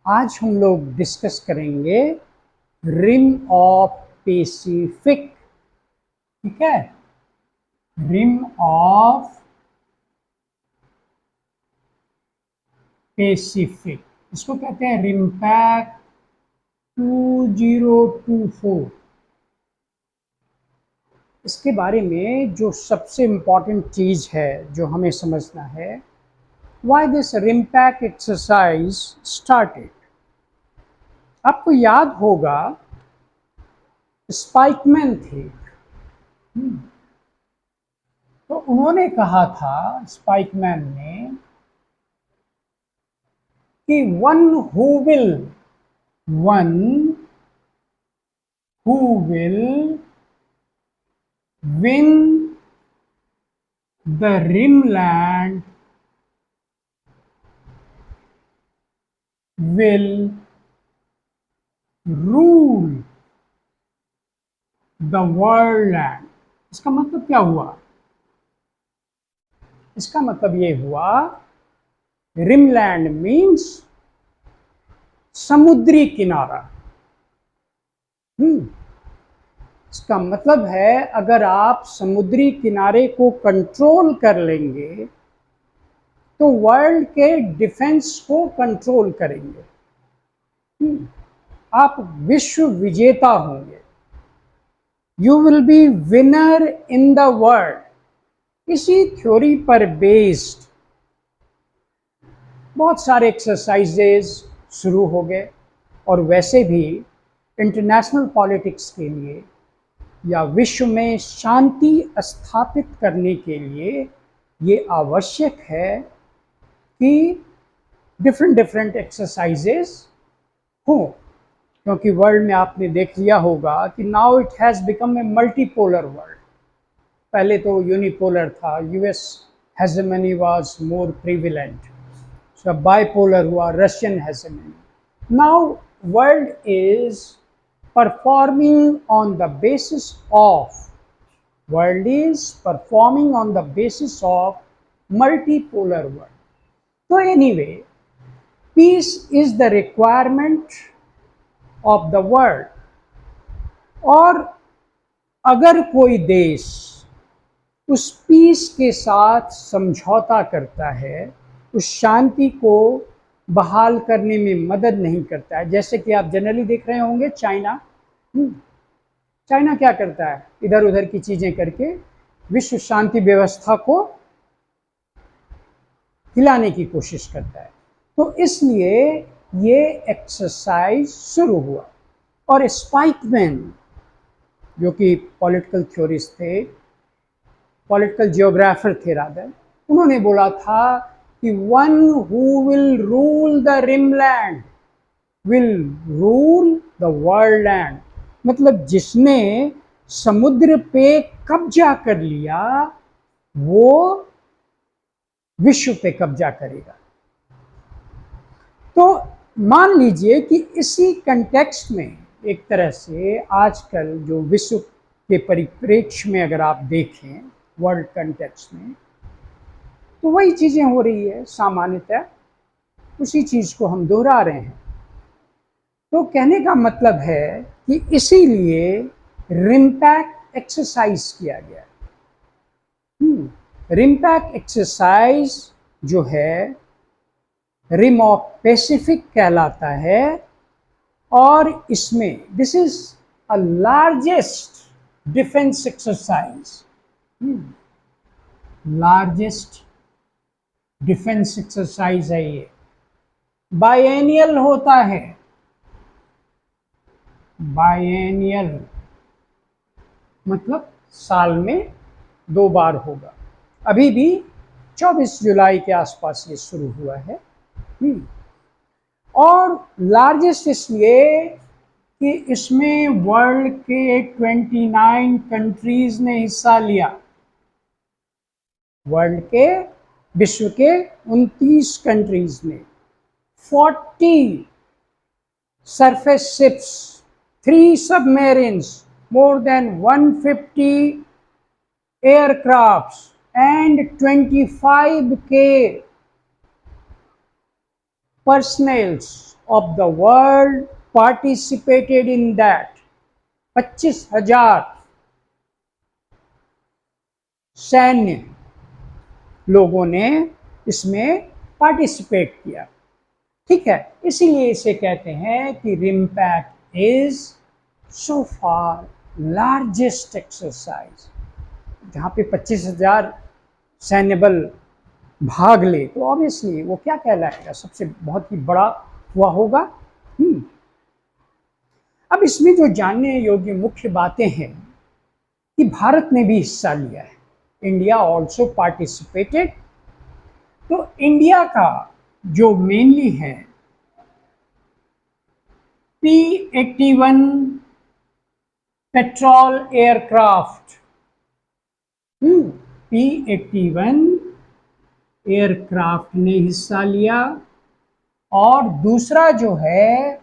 आज हम लोग डिस्कस करेंगे रिम ऑफ पैसिफिक। ठीक है, रिम ऑफ पैसिफिक, इसको कहते हैं रिम्पैक 2024। इसके बारे में जो सबसे इम्पॉर्टेंट चीज़ है जो हमें समझना है, व्हाई दिस रिम्पैक एक्सरसाइज स्टार्टेड। आपको याद होगा स्पाइकमैन थे, तो उन्होंने कहा था, स्पाइकमैन ने, कि one who will win the rimland will rule the world land. इसका मतलब क्या हुआ? इसका मतलब ये हुआ, रिमलैंड मीन्स समुद्री किनारा। इसका मतलब है अगर आप समुद्री किनारे को कंट्रोल कर लेंगे तो वर्ल्ड के डिफेंस को कंट्रोल करेंगे। आप विश्व विजेता होंगे। You will be winner in the world. इसी थ्योरी पर बेस्ड बहुत सारे एक्सरसाइजेज शुरू हो गए, और वैसे भी इंटरनेशनल पॉलिटिक्स के लिए या विश्व में शांति स्थापित करने के लिए ये आवश्यक है कि डिफरेंट डिफरेंट एक्सरसाइजेस हों, क्योंकि वर्ल्ड में आपने देख लिया होगा कि now it has become a multipolar world. पहले तो यूनिपोलर था, US hegemony was more prevalent, सब बाइपोलर हुआ, Russian hegemony. Now world is performing on the basis of world is performing on the basis of multipolar world. So anyway, peace is the requirement of the world. और अगर कोई देश उस piece के साथ समझौता करता है, उस शांति को बहाल करने में मदद नहीं करता है, जैसे कि आप जनरली देख रहे होंगे चाइना। चाइना क्या करता है? इधर उधर की चीजें करके विश्व शांति व्यवस्था को हिलाने की कोशिश करता है। तो इसलिए ये एक्सरसाइज शुरू हुआ, और स्पाइकमैन जो कि पॉलिटिकल थ्योरिस्ट थे, पॉलिटिकल जियोग्राफर थे रादर, उन्होंने बोला था कि one who will rule the rimland will rule the world land. मतलब जिसने समुद्र पे कब्जा कर लिया वो विश्व पे कब्जा करेगा। तो मान लीजिए कि इसी कंटेक्स्ट में एक तरह से आजकल जो विश्व के परिप्रेक्ष्य में अगर आप देखें वर्ल्ड कंटेक्स्ट में, तो वही चीजें हो रही है सामान्यतः, उसी चीज को हम दोहरा रहे हैं। तो कहने का मतलब है कि इसीलिए रिम्पैक एक्सरसाइज किया गया। रिम्पैक एक्सरसाइज जो है रिम ऑफ पैसिफिक कहलाता है, और इसमें this is a largest defence exercise, largest defence exercise है ये। बायएनियल होता है, बायएनियल मतलब साल में 2 बार होगा। अभी भी 24 जुलाई के आसपास ये शुरू हुआ है। और लार्जेस्ट इसलिए कि इसमें वर्ल्ड के 29 कंट्रीज ने हिस्सा लिया। वर्ल्ड के, विश्व के 29 कंट्रीज ने 40 surface ships, 3 submarines, more than 150 aircrafts and 25K personnels of the world participated in that. 25,000 सैन्य लोगों ने इसमें पार्टिसिपेट किया। ठीक है, इसीलिए इसे कहते हैं कि RIMPAC is so far largest exercise. जहाँ पे 25,000 सैन्य बल भाग ले तो ऑब्वियसली वो क्या कहलाएगा, सबसे बहुत ही बड़ा हुआ होगा। अब इसमें जो जानने योग्य मुख्य बातें हैं कि भारत ने भी हिस्सा लिया है, इंडिया ऑल्सो पार्टिसिपेटेड। तो इंडिया का जो मेनली है P-81 petrol aircraft, P-81 aircraft ने हिस्सा लिया, और दूसरा जो है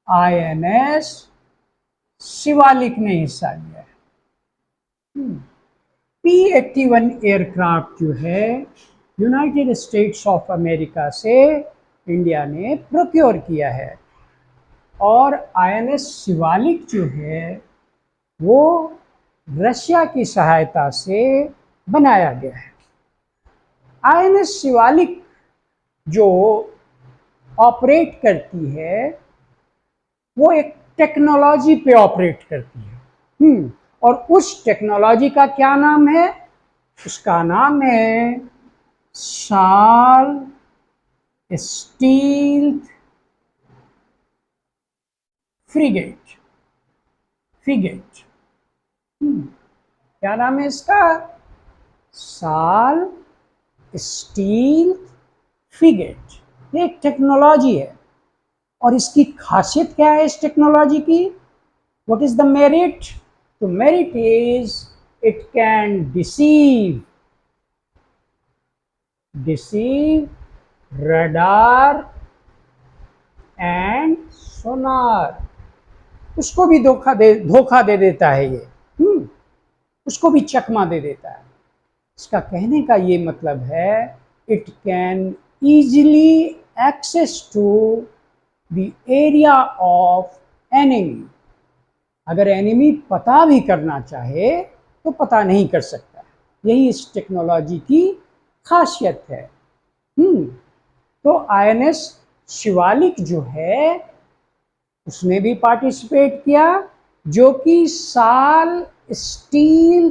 INS शिवालिक ने हिस्सा लिया है। P-81 एयरक्राफ्ट जो है यूनाइटेड स्टेट्स ऑफ अमेरिका से इंडिया ने प्रोक्योर किया है, और INS शिवालिक जो है वो रशिया की सहायता से बनाया गया है। INS शिवालिक जो ऑपरेट करती है वो एक टेक्नोलॉजी पे ऑपरेट करती है, और उस टेक्नोलॉजी का क्या नाम है? उसका नाम है साल स्टील फ्रिगेट। क्या नाम है इसका? साल स्टील फ्रिगेट। ये एक टेक्नोलॉजी है, और इसकी खासियत क्या है इस टेक्नोलॉजी की? What is the merit? तो merit is it can deceive radar and sonar. उसको भी धोखा दे देता है ये, उसको भी चकमा दे देता है। इसका कहने का ये मतलब है it can easily access to the area of enemy। अगर एनिमी पता भी करना चाहे तो पता नहीं कर सकता। यही इस टेक्नोलॉजी की खासियत है। तो INS शिवालिक जो है उसने भी पार्टिसिपेट किया, जो कि साल स्टील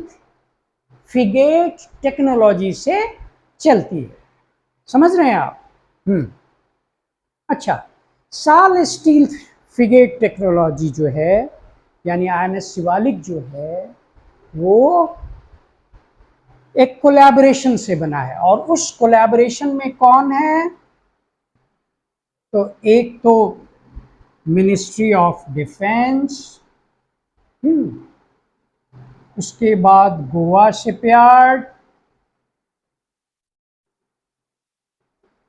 फ्रिगेट टेक्नोलॉजी से चलती है। समझ रहे हैं आप? अच्छा, साल स्टील फ्रिगेट टेक्नोलॉजी जो है यानी INS शिवालिक जो है वो एक कोलैबोरेशन से बना है, और उस कोलैबोरेशन में कौन है? तो एक तो मिनिस्ट्री ऑफ डिफेंस, उसके बाद गोवा शिपयार्ड,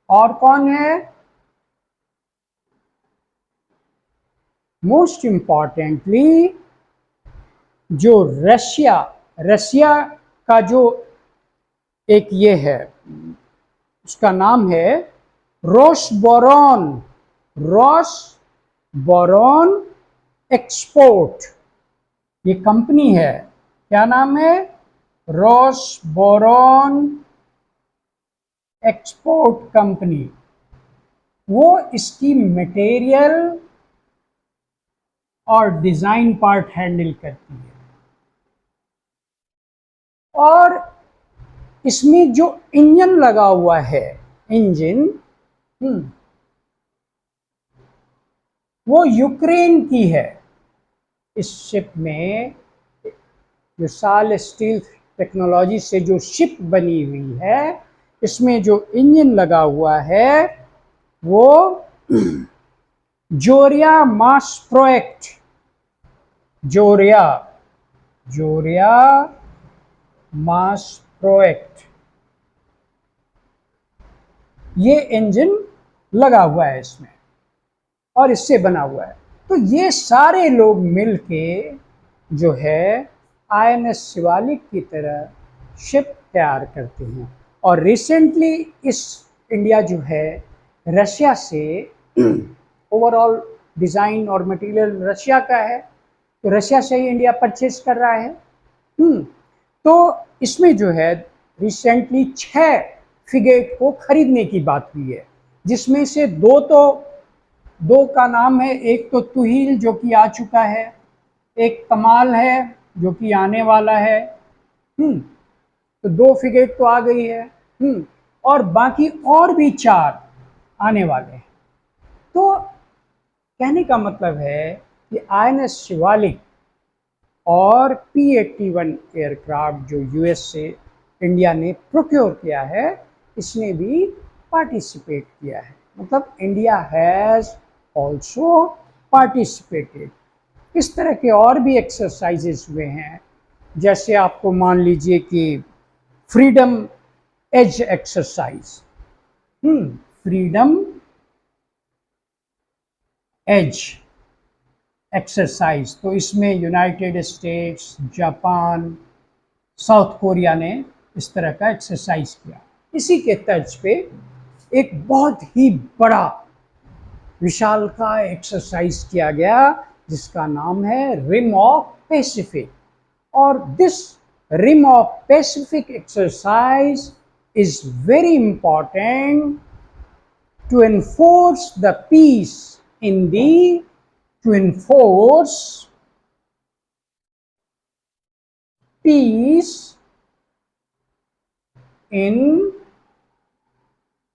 और कौन है? मोस्ट इम्पॉर्टेंटली जो रशिया का जो एक ये है, उसका नाम है रोसबोरोन एक्सपोर्ट। ये कंपनी है, क्या नाम है? रोसबोरोन एक्सपोर्ट कंपनी। वो इसकी मटेरियल और डिजाइन पार्ट हैंडल करती है, और इसमें जो इंजन लगा हुआ है, इंजन वो यूक्रेन की है। इस शिप में जो साल स्टील टेक्नोलॉजी से जो शिप बनी हुई है, इसमें जो इंजन लगा हुआ है वो जोरिया मास प्रोजेक्ट, जोरिया मास प्रोजेक्ट, ये इंजन लगा हुआ है इसमें और इससे बना हुआ है। तो ये सारे लोग मिलके जो है INS शिवालिक की तरह शिप तैयार करते हैं। और रिसेंटली इस इंडिया जो है रशिया से ओवरऑल डिज़ाइन और मटेरियल रशिया का है, तो रशिया से ही इंडिया परचेज कर रहा है। तो इसमें जो है रिसेंटली 6 फ्रिगेट को खरीदने की बात हुई है, जिसमें से दो का नाम है, एक तो तुहील जो कि आ चुका है, एक कमाल है जो कि आने वाला है। तो 2 फ्रिगेट तो आ गई है, और बाकी और भी 4 आने वाले हैं। तो कहने का मतलब है कि INS शिवालिक और P-81 एयरक्राफ्ट जो यूएस से इंडिया ने प्रोक्योर किया है, इसने भी पार्टिसिपेट किया है। मतलब इंडिया हैज़ ऑल्सो पार्टिसिपेटेड। इस तरह के और भी एक्सरसाइजेस हुए हैं, जैसे आपको मान लीजिए कि freedom as exercise, freedom as exercise, तो इसमें United States, Japan, South Korea ने इस तरह का एक्सरसाइज किया। इसी के तर्ज पे एक बहुत ही बड़ा विशालकाय एक्सरसाइज किया गया जिसका नाम है रिम ऑफ पैसिफिक। और this rim of Pacific exercise is very important to enforce the peace in the to enforce peace in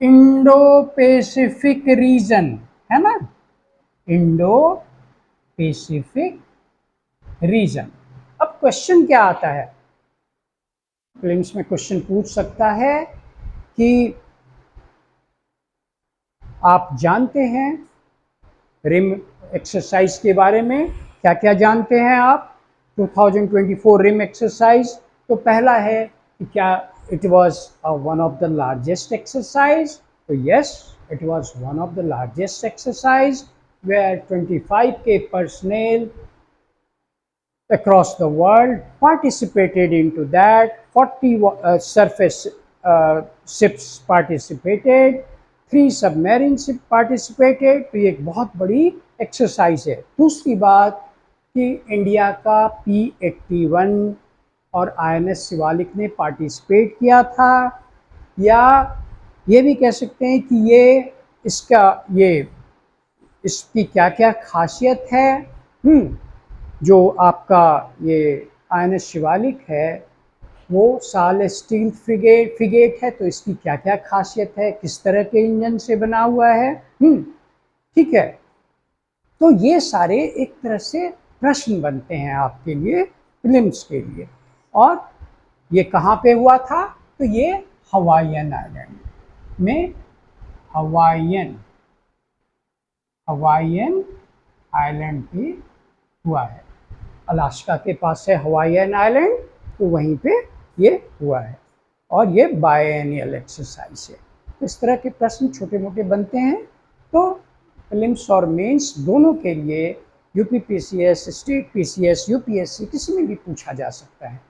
Indo-Pacific region, है ना, इंडो-पैसिफिक रीजन। अब क्वेश्चन क्या आता है, प्रीलिम्स में क्वेश्चन पूछ सकता है कि आप जानते हैं रिम एक्सरसाइज के बारे में, क्या क्या जानते हैं आप 2024 रिम एक्सरसाइज। तो पहला है कि क्या it was one of the largest exercise. तो yes, it was one of the largest exercise where 25K personnel across the world participated into that. 40 surface ships participated, 3 submarine ship participated. तो ये एक बहुत बड़ी एक्सरसाइज है। दूसरी बात कि इंडिया का P-81 और INS शिवालिक ने पार्टिसिपेट किया था, या ये भी कह सकते हैं कि इसकी क्या क्या खासियत है। जो आपका ये INS शिवालिक है वो साल स्टील फ्रिगेट है, तो इसकी क्या क्या खासियत है, किस तरह के इंजन से बना हुआ है, ठीक है। तो ये सारे एक तरह से प्रश्न बनते हैं आपके लिए प्रीलिम्स के लिए। और ये कहाँ पे हुआ था, तो ये हवाईयन आइलैंड में, हवाईयन आइलैंड पे हुआ है। अलास्का के पास है हवाईयन आइलैंड, तो वहीं पे ये हुआ है। और ये बायएनियल एक्सरसाइज है। इस तरह के प्रश्न छोटे मोटे बनते हैं। तो प्रीलिम्स और मेंस दोनों के लिए UPPCS, स्टेट PCS, UPSC किसी में भी पूछा जा सकता है।